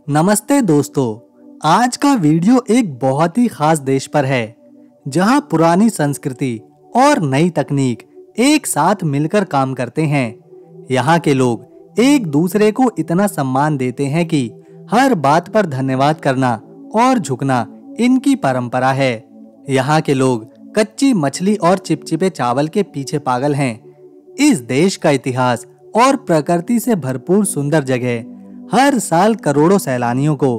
नमस्ते दोस्तों, आज का वीडियो एक बहुत ही खास देश पर है जहां पुरानी संस्कृति और नई तकनीक एक साथ मिलकर काम करते हैं। यहाँ के लोग एक दूसरे को इतना सम्मान देते हैं कि हर बात पर धन्यवाद करना और झुकना इनकी परंपरा है। यहाँ के लोग कच्ची मछली और चिपचिपे चावल के पीछे पागल हैं। इस देश का इतिहास और प्रकृति से भरपूर सुंदर जगह हर साल करोड़ों सैलानियों को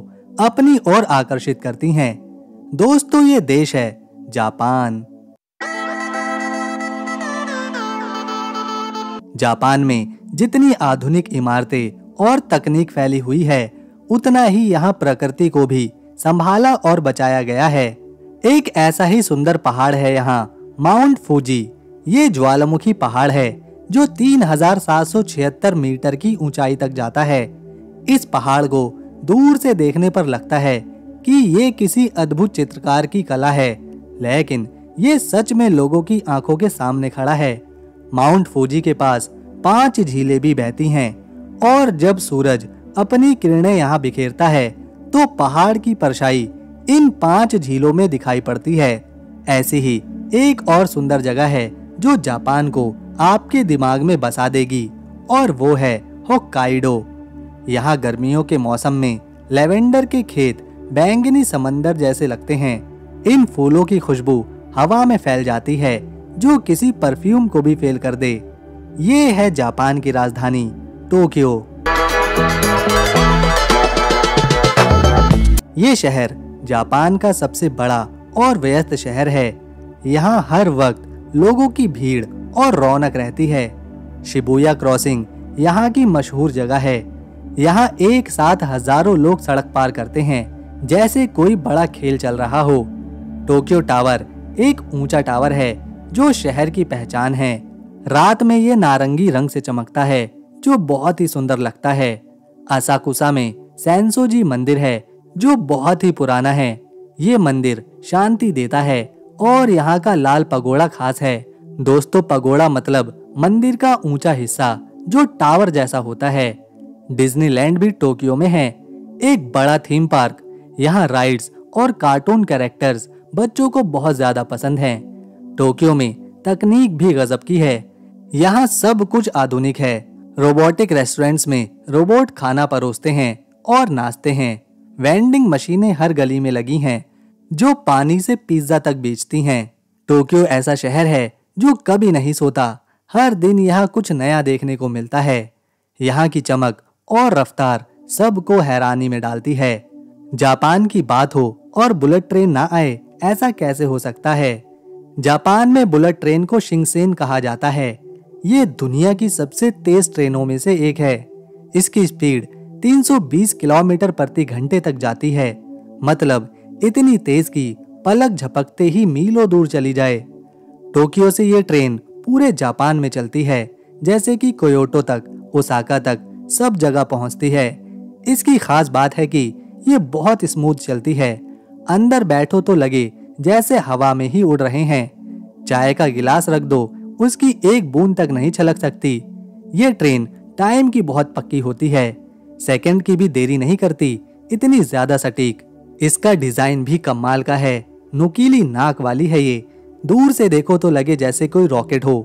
अपनी ओर आकर्षित करती हैं। दोस्तों, ये देश है जापान। जापान में जितनी आधुनिक इमारतें और तकनीक फैली हुई है, उतना ही यहाँ प्रकृति को भी संभाला और बचाया गया है। एक ऐसा ही सुंदर पहाड़ है यहाँ, माउंट फूजी। ये ज्वालामुखी पहाड़ है जो 3776 मीटर की ऊंचाई तक जाता है। इस पहाड़ को दूर से देखने पर लगता है कि ये किसी अद्भुत चित्रकार की कला है, लेकिन ये सच में लोगों की आंखों के सामने खड़ा है। माउंट फूजी के पास 5 झीलें भी बहती हैं और जब सूरज अपनी किरणें यहाँ बिखेरता है तो पहाड़ की परछाई इन 5 झीलों में दिखाई पड़ती है। ऐसी ही एक और सुंदर जगह है जो जापान को आपके दिमाग में बसा देगी, और वो है होक्काइडो। यहाँ गर्मियों के मौसम में लेवेंडर के खेत बैंगनी समंदर जैसे लगते हैं। इन फूलों की खुशबू हवा में फैल जाती है जो किसी परफ्यूम को भी फेल कर दे। ये है जापान की राजधानी टोक्यो। ये शहर जापान का सबसे बड़ा और व्यस्त शहर है। यहाँ हर वक्त लोगों की भीड़ और रौनक रहती है। शिबुया क्रॉसिंग यहाँ की मशहूर जगह है। यहाँ एक साथ हजारों लोग सड़क पार करते हैं जैसे कोई बड़ा खेल चल रहा हो। टोक्यो टावर एक ऊंचा टावर है जो शहर की पहचान है। रात में ये नारंगी रंग से चमकता है जो बहुत ही सुंदर लगता है। असाकुसा में सेंसोजी मंदिर है जो बहुत ही पुराना है। ये मंदिर शांति देता है और यहाँ का लाल पगोड़ा खास है। दोस्तों, पगोड़ा मतलब मंदिर का ऊंचा हिस्सा जो टावर जैसा होता है। डिज्नीलैंड भी टोक्यो में है, एक बड़ा थीम पार्क। यहाँ राइड्स और कार्टून कैरेक्टर्स बच्चों को बहुत ज्यादा पसंद हैं। टोक्यो में तकनीक भी गजब की है। यहाँ सब कुछ आधुनिक है। रोबोटिक रेस्टोरेंट्स में रोबोट खाना परोसते हैं और नाचते हैं। वेंडिंग मशीनें हर गली में लगी हैं जो पानी से पिज्जा तक बेचती हैं। टोक्यो ऐसा शहर है जो कभी नहीं सोता। हर दिन यहाँ कुछ नया देखने को मिलता है। यहाँ की चमक और रफ्तार सबको हैरानी में डालती है। जापान की बात हो और बुलेट ट्रेन ना आए, ऐसा कैसे हो सकता है। जापान में बुलेट ट्रेन को शिंसेन कहा जाता है। ये दुनिया की सबसे तेज ट्रेनों में से एक है। इसकी स्पीड 320 किलोमीटर प्रति घंटे तक जाती है, मतलब इतनी तेज कि पलक झपकते ही मीलों दूर चली जाए। टोक्यो से ये ट्रेन पूरे जापान में चलती है, जैसे कि क्योटो तक, ओसाका तक सब जगह पहुंचती है। इसकी खास बात है कि ये बहुत स्मूथ चलती है। अंदर बैठो तो लगे जैसे हवा में ही उड़ रहे हैं। चाय का गिलास रख दो, उसकी एक बूंद तक नहीं छलक सकती। ये ट्रेन टाइम की बहुत पक्की होती है, सेकंड की भी देरी नहीं करती, इतनी ज्यादा सटीक। इसका डिजाइन भी कमाल का है। नुकीली नाक वाली है ये, दूर से देखो तो लगे जैसे कोई रॉकेट हो।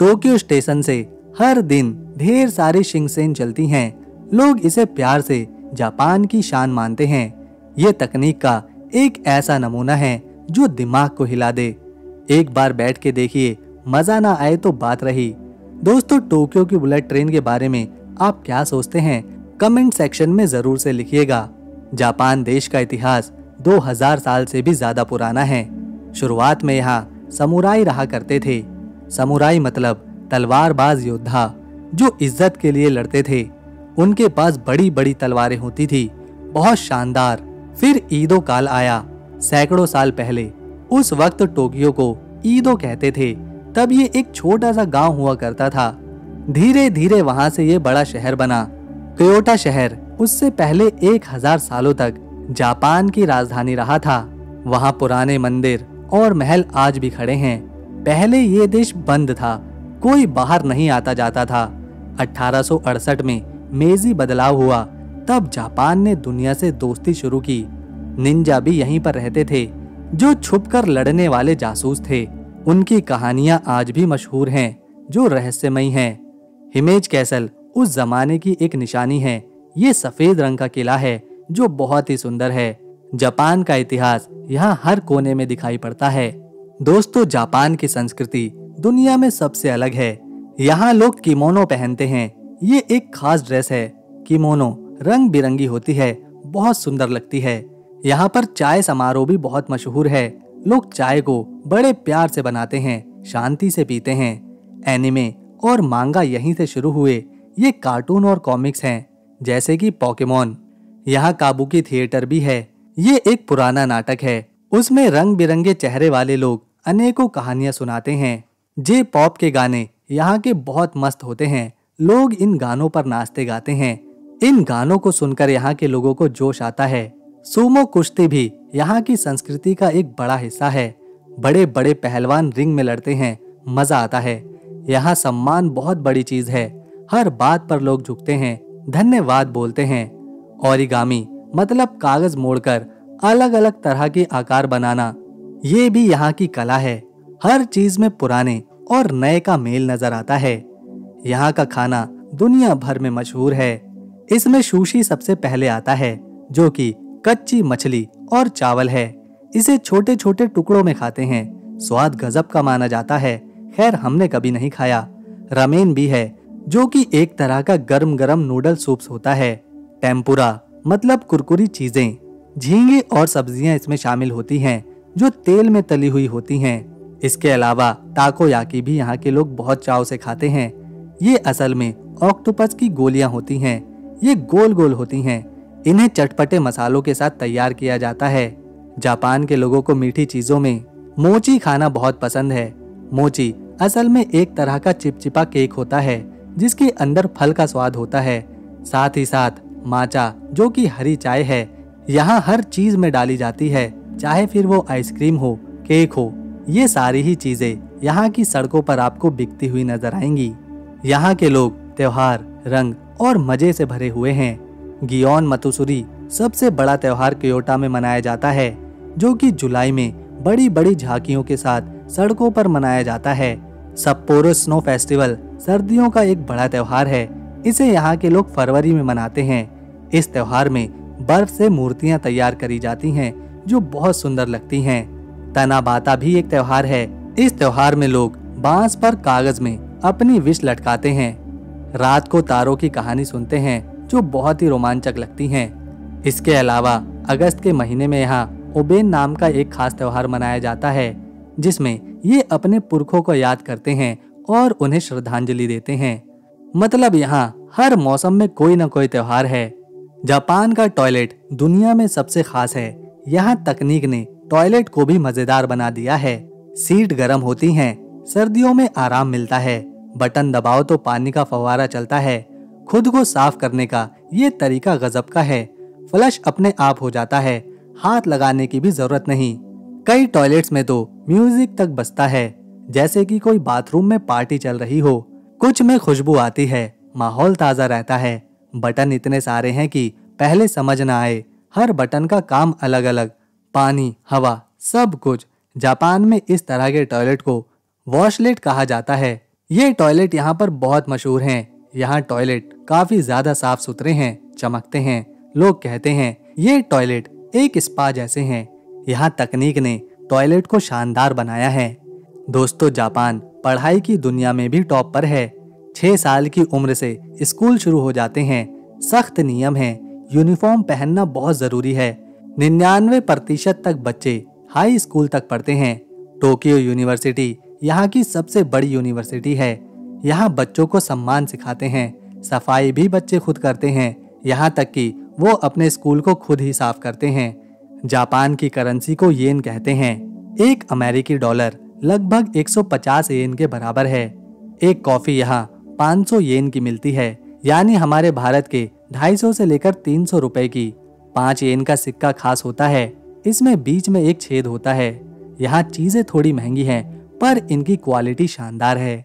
टोक्यो स्टेशन से हर दिन ढेर सारी शिंसेन चलती हैं। लोग इसे प्यार से जापान की शान मानते हैं। ये तकनीक का एक ऐसा नमूना है जो दिमाग को हिला दे। एक बार बैठ के देखिए, मजा ना आए तो बात रही। दोस्तों, टोक्यो की बुलेट ट्रेन के बारे में आप क्या सोचते हैं? कमेंट सेक्शन में जरूर से लिखिएगा। जापान देश का इतिहास 2000 साल से भी ज्यादा पुराना है। शुरुआत में यहाँ समुराई रहा करते थे। समुराई मतलब तलवारबाज योद्धा जो इज्जत के लिए लड़ते थे। उनके पास बड़ी बड़ी तलवारें होती थी, बहुत शानदार। फिर ईदो काल आया, सैकड़ों साल पहले। उस वक्त टोक्यो को ईदो कहते थे। तब ये एक छोटा सा गांव हुआ करता था। धीरे धीरे वहां से ये बड़ा शहर बना। क्योटो शहर उससे पहले 1000 सालों तक जापान की राजधानी रहा था। वहां पुराने मंदिर और महल आज भी खड़े हैं। पहले ये देश बंद था, कोई बाहर नहीं आता जाता था। 1868 में मेजी बदलाव हुआ, तब जापान ने दुनिया से दोस्ती शुरू की। निंजा भी यहीं पर रहते थे, जो छुपकर लड़ने वाले जासूस थे। उनकी कहानियां आज भी मशहूर हैं, जो रहस्यमयी हैं। हिमेज कैसल उस जमाने की एक निशानी है। ये सफेद रंग का किला है जो बहुत ही सुंदर है। जापान का इतिहास यहाँ हर कोने में दिखाई पड़ता है। दोस्तों, जापान की संस्कृति दुनिया में सबसे अलग है। यहाँ लोग किमोनो पहनते हैं। ये एक खास ड्रेस है। किमोनो रंग बिरंगी होती है, बहुत सुंदर लगती है। यहाँ पर चाय समारोह भी बहुत मशहूर है। लोग चाय को बड़े प्यार से बनाते हैं, शांति से पीते हैं। एनिमे और मांगा यहीं से शुरू हुए। ये कार्टून और कॉमिक्स हैं, जैसे कि पोकेमोन। यहाँ काबुकी थिएटर भी है। ये एक पुराना नाटक है। उसमें रंग बिरंगे चेहरे वाले लोग अनेकों कहानियां सुनाते हैं। जे पॉप के गाने यहाँ के बहुत मस्त होते हैं। लोग इन गानों पर नाचते गाते हैं। इन गानों को सुनकर यहाँ के लोगों को जोश आता है। सूमो कुश्ती भी यहाँ की संस्कृति का एक बड़ा हिस्सा है। बड़े बड़े पहलवान रिंग में लड़ते हैं, मजा आता है। यहाँ सम्मान बहुत बड़ी चीज है। हर बात पर लोग झुकते हैं, धन्यवाद बोलते हैं। ओरिगामी मतलब कागज मोड़कर अलग अलग तरह के आकार बनाना, ये भी यहाँ की कला है। हर चीज में पुराने और नए का मेल नजर आता है। यहाँ का खाना दुनिया भर में मशहूर है। इसमें सुशी सबसे पहले आता है, जो कि कच्ची मछली और चावल है। इसे छोटे छोटे टुकड़ों में खाते हैं। स्वाद गजब का माना जाता है। खैर, हमने कभी नहीं खाया। रामेन भी है, जो कि एक तरह का गरम गरम नूडल सूप्स होता है। टेम्पुरा मतलब कुरकुरी चीजें। झींगे और सब्जियां इसमें शामिल होती हैं, जो तेल में तली हुई होती हैं। इसके अलावा टाकोयाकी भी यहाँ के लोग बहुत चाव से खाते हैं। ये असल में ऑक्टोपस की गोलियां होती हैं। ये गोल गोल होती हैं। इन्हें चटपटे मसालों के साथ तैयार किया जाता है। जापान के लोगों को मीठी चीजों में मोची खाना बहुत पसंद है। मोची असल में एक तरह का चिपचिपा केक होता है, जिसके अंदर फल का स्वाद होता है। साथ ही साथ माचा, जो कि हरी चाय है, यहाँ हर चीज में डाली जाती है, चाहे फिर वो आइसक्रीम हो, केक हो। ये सारी ही चीजें यहाँ की सड़कों पर आपको बिकती हुई नजर आएंगी। यहाँ के लोग त्योहार, रंग और मजे से भरे हुए हैं। गियोन मत्सुरी सबसे बड़ा त्योहार क्योटो में मनाया जाता है, जो कि जुलाई में बड़ी बड़ी झांकियों के साथ सड़कों पर मनाया जाता है। सप्पोरो स्नो फेस्टिवल सर्दियों का एक बड़ा त्योहार है। इसे यहाँ के लोग फरवरी में मनाते हैं। इस त्योहार में बर्फ से मूर्तियां तैयार करी जाती हैं, जो बहुत सुंदर लगती हैं। तनाबाता भी एक त्योहार है। इस त्योहार में लोग बांस पर कागज में अपनी विश लटकाते हैं। रात को तारों की कहानी सुनते हैं, जो बहुत ही रोमांचक लगती हैं। इसके अलावा अगस्त के महीने में यहाँ ओबेन नाम का एक खास त्योहार मनाया जाता है, जिसमें ये अपने पुरखों को याद करते हैं और उन्हें श्रद्धांजलि देते हैं। मतलब यहाँ हर मौसम में कोई न कोई त्योहार है। जापान का टॉयलेट दुनिया में सबसे खास है। यहाँ तकनीक ने टॉयलेट को भी मजेदार बना दिया है। सीट गर्म होती हैं, सर्दियों में आराम मिलता है। बटन दबाओ तो पानी का फव्वारा चलता है। खुद को साफ करने का ये तरीका गजब का है। फ्लश अपने आप हो जाता है, हाथ लगाने की भी जरूरत नहीं। कई टॉयलेट्स में तो म्यूजिक तक बजता है, जैसे कि कोई बाथरूम में पार्टी चल रही हो। कुछ में खुशबू आती है, माहौल ताजा रहता है। बटन इतने सारे हैं कि पहले समझ ना आए। हर बटन का काम अलग अलग। पानी, हवा, सब कुछ। जापान में इस तरह के टॉयलेट को वॉशलेट कहा जाता है। ये टॉयलेट यहाँ पर बहुत मशहूर हैं। यहाँ टॉयलेट काफी ज्यादा साफ सुथरे हैं, चमकते हैं। लोग कहते हैं ये टॉयलेट एक स्पा जैसे हैं। यहाँ तकनीक ने टॉयलेट को शानदार बनाया है। दोस्तों, जापान पढ़ाई की दुनिया में भी टॉप पर है। 6 साल की उम्र से स्कूल शुरू हो जाते हैं। सख्त नियम है। यूनिफॉर्म पहनना बहुत जरूरी है। 99% तक बच्चे हाई स्कूल तक पढ़ते हैं। टोक्यो यूनिवर्सिटी यहाँ की सबसे बड़ी यूनिवर्सिटी है। यहाँ बच्चों को सम्मान सिखाते हैं। सफाई भी बच्चे खुद करते हैं, यहाँ तक कि वो अपने स्कूल को खुद ही साफ करते हैं। जापान की करेंसी को येन कहते हैं। एक अमेरिकी डॉलर लगभग 150 येन के बराबर है। एक कॉफी यहाँ 500 येन की मिलती है, यानी हमारे भारत के 250 से लेकर 300 रुपए की। 5 येन का सिक्का खास होता है। इसमें बीच में एक छेद होता है। यहाँ चीजें थोड़ी महंगी हैं, पर इनकी क्वालिटी शानदार है।